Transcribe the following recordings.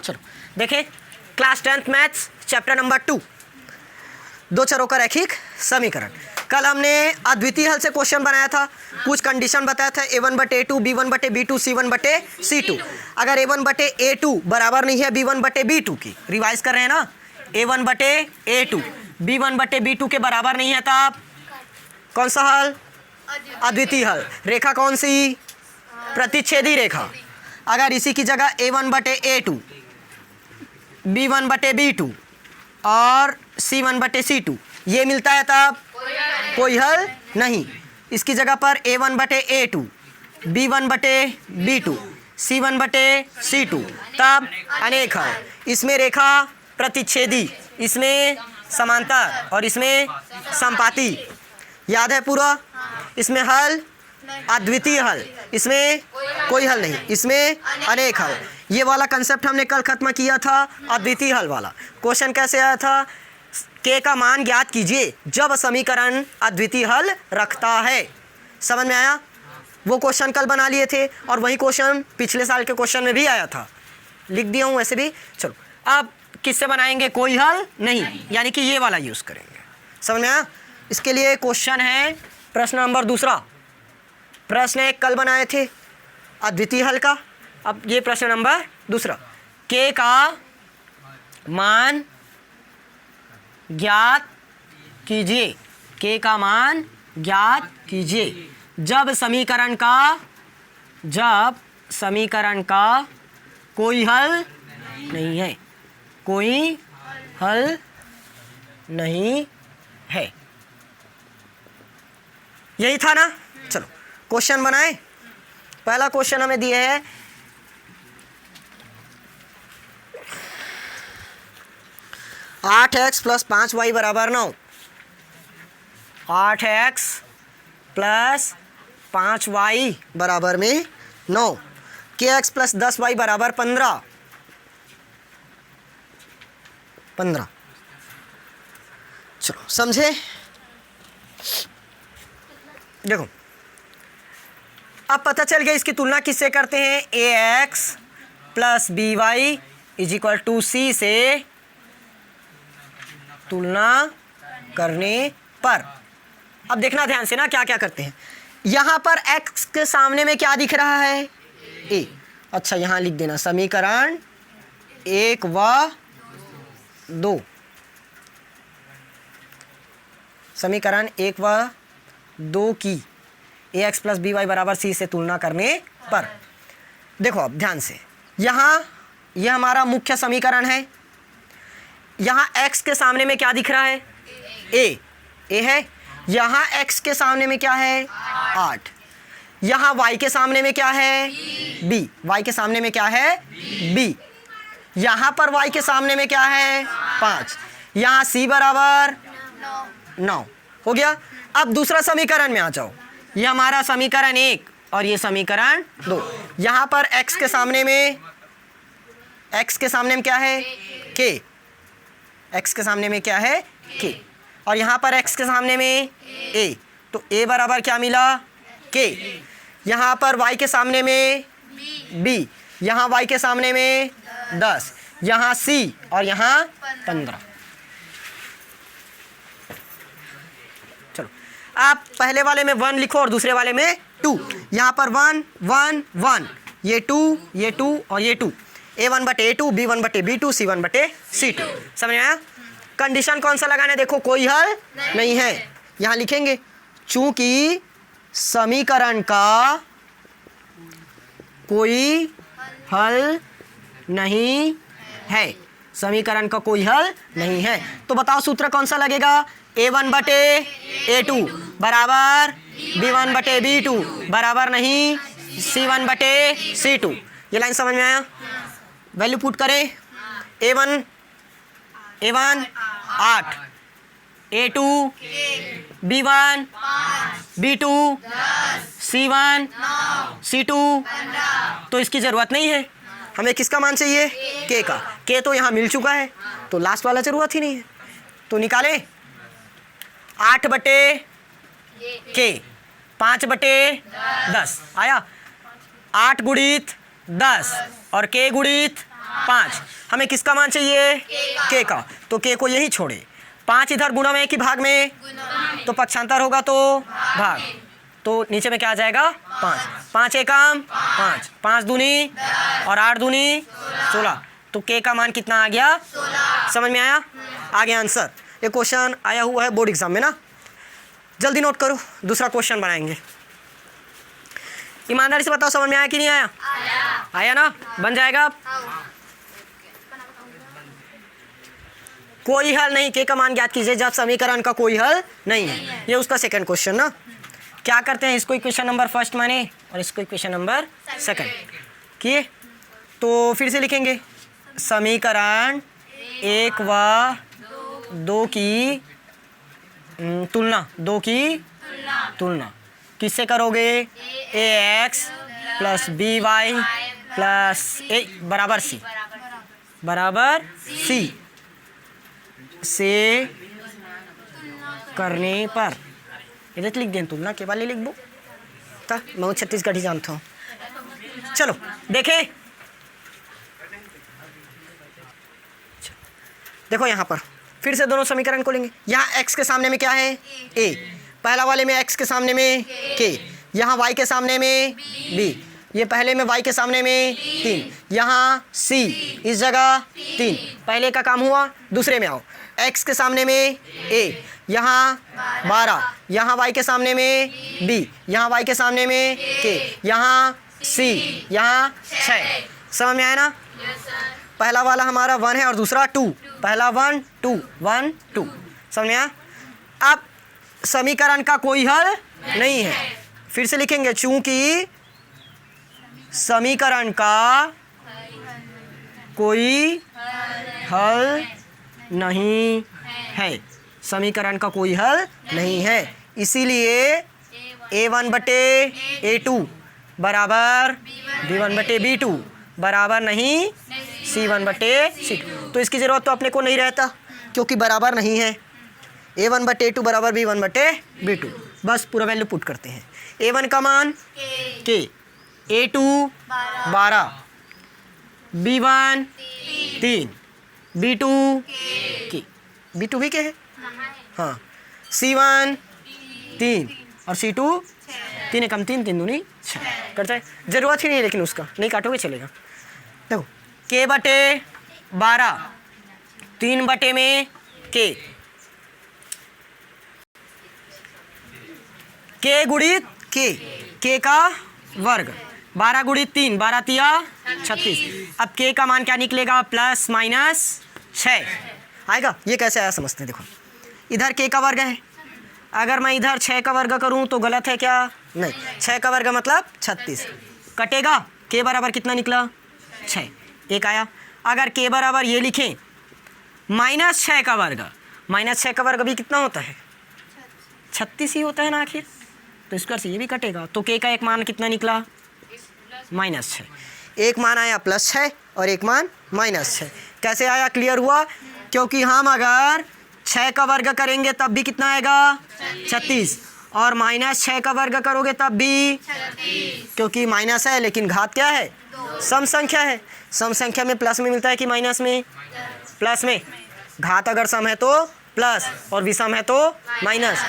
चलो देखें class 10th maths chapter number 2, दो चरों का रैखिक समीकरण। कल हमने अद्वितीय हल से क्वेश्चन बनाया था, कुछ कंडीशन बताया था a1/a2 b1/b2 c1/c2। अगर a1/a2 बराबर नहीं है b1/b2 की, रिवाइज कर रहे हैं ना, a1/a2 b1/b2 के बराबर नहीं है तब कौन सा हल? अद्वितीय हल। रेखा कौन सी? प्रतिच्छेदी रेखा। अगर इसी की जगह a1/a2 b1/b2 और c1/c2 ये मिलता है तब कोई हल नहीं। इसकी जगह पर a1/a2 b1/b2 c1/c2 तब अनेक हल। इसमें रेखा प्रतिच्छेदी, इसमें समांतर और इसमें समपाती। याद है पूरा? इसमें हल अद्वितीय हल, इसमें कोई हल नहीं, इसमें अनेक हल। ये वाला कंसेप्ट हमने कल खत्म किया था, अद्वितीय हल वाला। क्वेश्चन कैसे आया था? के का मान ज्ञात कीजिए जब समीकरण अद्वितीय हल रखता है। समझ में आया? वो क्वेश्चन कल बना लिए थे और वही क्वेश्चन पिछले साल के क्वेश्चन में भी आया था, लिख दिया हूँ वैसे भी। चलो अब किससे बनाएंगे? कोई हल नहीं, यानी कि ये वाला यूज़ करेंगे। समझ में आया? इसके लिए क्वेश्चन है प्रश्न नंबर दूसरा। प्रश्न एक कल बनाए थे अद्वितीय हल का, अब ये प्रश्न नंबर दूसरा। के का मान ज्ञात कीजिए, के का मान ज्ञात कीजिए जब समीकरण का कोई हल नहीं है, कोई हल नहीं है। यही था ना? चलो क्वेश्चन बनाए। पहला क्वेश्चन हमें दिया है 8x + 5y = 9। 8x + 5y = 9। kx + 10y = 15। 15। चलो समझे? देखो अब पता चल गया इसकी तुलना किससे करते हैं? ax + by = c से तुलना करने पर। अब देखना ध्यान से ना क्या क्या करते हैं। यहाँ पर x के सामने में क्या दिख रहा है? a। अच्छा यहाँ लिख देना समीकरण 1 व 2। समीकरण 1 व 2 की ax + by = c से तुलना करने पर। देखो अब ध्यान से, यहाँ यह हमारा मुख्य समीकरण है। यहाँ x के सामने में क्या दिख रहा है? a है। यहाँ x के सामने में क्या है? 8। यहाँ y के सामने में क्या है? b। y के सामने में क्या है? b। यहाँ पर y के सामने में क्या है? 5। यहाँ c = 9 हो गया। अब दूसरा समीकरण में आ जाओ। ये हमारा समीकरण 1 और ये समीकरण 2। यहाँ पर x के सामने में क्या है? k। x के सामने में क्या है? k। और यहाँ पर x के सामने में a, तो a बराबर क्या मिला? k। यहाँ पर y के सामने में b, यहाँ y के सामने में 10, यहाँ c और यहाँ 15। चलो आप पहले वाले में 1 लिखो और दूसरे वाले में 2। यहाँ पर 1 1 1, ये 2 और ये 2। a1/a2 b1/b2 c1/c2। समझ में आया? कंडीशन कौन सा लगाना है? देखो कोई हल नहीं है। यहाँ लिखेंगे चूंकि समीकरण का कोई हल नहीं है, समीकरण का कोई हल नहीं है, तो बताओ सूत्र कौन सा लगेगा? a1/a2 बराबर b1/b2 बराबर नहीं c1/c2। ये लाइन समझ में आया? वैल्यू पुट करें। a1 8, a2 b1 b2 c1 c2। तो इसकी ज़रूरत नहीं है, हमें किसका मान चाहिए? k का। k तो यहाँ मिल चुका है, तो लास्ट वाला ज़रूरत ही नहीं है। तो निकालें 8/k 5/10 आया। 8 × 10 और k × 5। हमें किसका मान चाहिए? के का। तो के को यही छोड़े। 5 इधर गुणा में कि भाग में? तो पक्षांतर होगा तो भाग। तो नीचे में क्या आ जाएगा? 5। 5 एकम 5, 5 दूनी और 8 दूनी 16। तो के का मान कितना आ गया? 16। समझ में आया? आगे आंसर। ये क्वेश्चन आया हुआ है बोर्ड एग्जाम में ना, जल्दी नोट करो। दूसरा क्वेश्चन बनाएंगे। ईमानदारी से बताओ समझ में आया कि नहीं आया? आया ना? बन जाएगा। कोई हल नहीं, के का मान ज्ञात कीजिए जब समीकरण का कोई हल नहीं है। ये उसका सेकंड क्वेश्चन ना। क्या करते हैं, इसको इक्वेशन नंबर फर्स्ट माने और इसको इक्वेशन नंबर सेकंड किए। तो फिर से लिखेंगे समीकरण 1 व 2 की तुलना, 2 की तुलना किससे करोगे? ax plus by plus a बराबर c, बराबर c से करने पर। इधर लिख दें तुलना के वाले लिख दो, मैं छत्तीसगढ़ी जानता हूँ। चलो देखें, देखो यहाँ पर फिर से दोनों समीकरण को लेंगे। यहाँ x के सामने में क्या है? a। पहला वाले में x के सामने में k, यहाँ y के सामने में b, ये पहले में y के सामने में 3, यहाँ c इस जगह 3। पहले का काम हुआ, दूसरे में आओ। x के सामने में a, यहाँ 12, यहाँ y के सामने में b, यहाँ y के सामने में k, यहाँ c, यहाँ 6। समझ में आया ना? पहला वाला हमारा 1 है और दूसरा 2। पहला 1 2 1 2। समझ में आया? अब समीकरण का कोई हल नहीं है। फिर से लिखेंगे चूंकि समीकरण का कोई हल नहीं है, समीकरण का कोई हल नहीं है, इसीलिए a1 बटे a2 बराबर b1 बटे b2 बराबर नहीं c1 बटे c2। तो इसकी ज़रूरत तो अपने को नहीं रहता क्योंकि बराबर नहीं है। a1 बटे a2 बराबर b1 बटे b2, बस पूरा वैल्यू पुट करते हैं। a1 का मान k, a2 12, b1 3, b2 k, b2 भी के है हाँ, c1 3 और c2 3 एकम 3 3 दूनी 6 करता है। ज़रूरत ही नहीं है लेकिन उसका, नहीं काटोगे चलेगा। देखो k बटे 12, 3 बटे में k, k गुणित k का वर्ग, 12 गुणित 3, 12 तिया 36। अब k का मान क्या निकलेगा? प्लस माइनस 6 आएगा। ये कैसे आया समझते हैं। देखो इधर k का वर्ग है, अगर मैं इधर 6 का वर्ग करूं तो गलत है क्या? नहीं, 6 का वर्ग मतलब 36 कटेगा। k बराबर कितना निकला? 6, एक आया। अगर k बराबर ये लिखें माइनस 6 का वर्ग, माइनस 6 का वर्ग भी कितना होता है? 36 ही होता है ना आखिर, तो इसका से ये भी कटेगा। तो k का एक मान कितना निकला? माइनस 6। एक मान आया प्लस 6 और एक मान माइनस 6। कैसे आया? क्लियर हुआ? क्योंकि हम अगर 6 का वर्ग करेंगे तब भी कितना आएगा? 36, और माइनस 6 का वर्ग करोगे तब भी 36, क्योंकि माइनस है लेकिन घात क्या है? सम संख्या है। सम संख्या में प्लस में मिलता है कि माइनस में? प्लस में। घात अगर सम है तो प्लस और विषम है तो माइनस।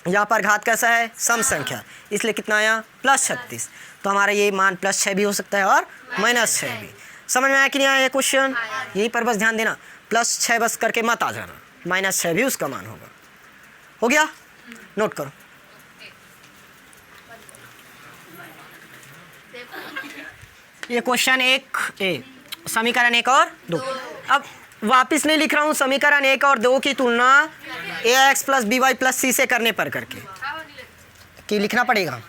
यहाँ पर घात कैसा है? सम संख्या, इसलिए कितना आया? प्लस 36। तो हमारा ये मान प्लस 6 भी हो सकता है और माइनस 6 भी। समझ में आया कि नहीं आया ये क्वेश्चन? यहीं पर बस ध्यान देना, प्लस 6 बस करके मत आ जाना, माइनस 6 भी उसका मान होगा। हो गया? नोट करो। ये क्वेश्चन 1 समीकरण 1 और 2। अब वापिस नहीं लिख रहा हूँ, समीकरण 1 और 2 की तुलना ax plus by plus c से करने पर करके कि लिखना पड़ेगा।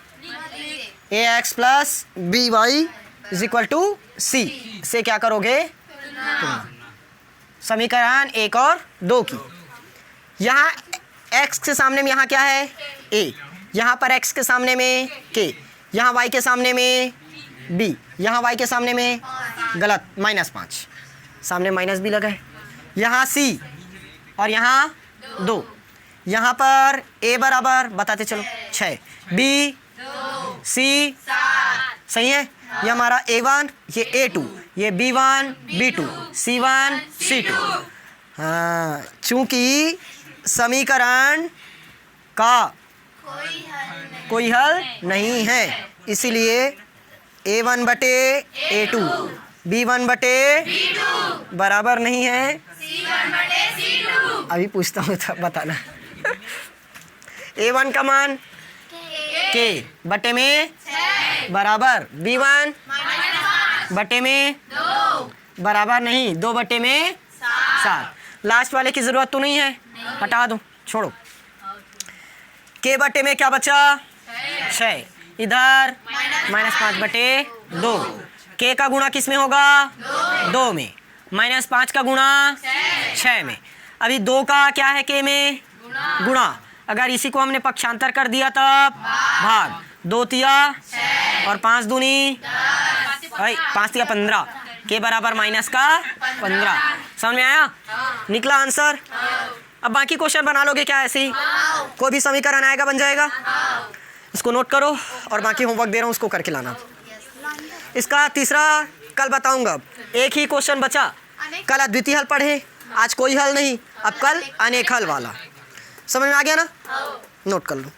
ax plus by is equal to c से क्या करोगे? तुलना। समीकरण 1 और 2 की। यहाँ x के सामने में यहाँ क्या है? a, यहाँ पर x के सामने में k, यहाँ y के सामने में b, यहाँ y के सामने में गलत -5, सामने माइनस भी लगा है। यहाँ c और यहाँ 2, यहाँ पर a बराबर बताते चलो 6, b c 7, सही है। ये हमारा a1, ये a2, ये B1 B2 C1 C2। हाँ, चूंकि समीकरण का कोई हल नहीं है, इसीलिए A1 बटे A2 B1 बटे बराबर नहीं है C1 बटे C2। अभी पूछता हूँ तो बताना। A1 का मान K बटे में बराबर B1 बटे में बराबर नहीं 2 बटे में 7। लास्ट वाले की ज़रूरत तो नहीं है, हटा दो, छोड़ो। K बटे में क्या बचा 6, इधर -5 बटे 2। K का गुणा किस में होगा 2 में, -5 का गुणा 6 में। अभी 2 का क्या है K में गुणा, अगर इसी को हमने पक्षांतर कर दिया तब भाग। 2 तिया और 5 दूनी 5 तिया 15, K बराबर -15। समझ में आया, निकला आंसर। अब बाकी क्वेश्चन बना लोगे क्या ऐसे ही, कोई भी समीकरण आएगा बन जाएगा। इसको नोट करो और बाकी होमवर्क दे रहा हूँ उसको करके लाना। इसका तीसरा कल बताऊंगा। एक ही क्वेश्चन बचा, कल अद्वितीय हल पढ़े, आज कोई हल नहीं, अब कल अनेक हल वाला। समझ में आ गया ना, नोट कर लो।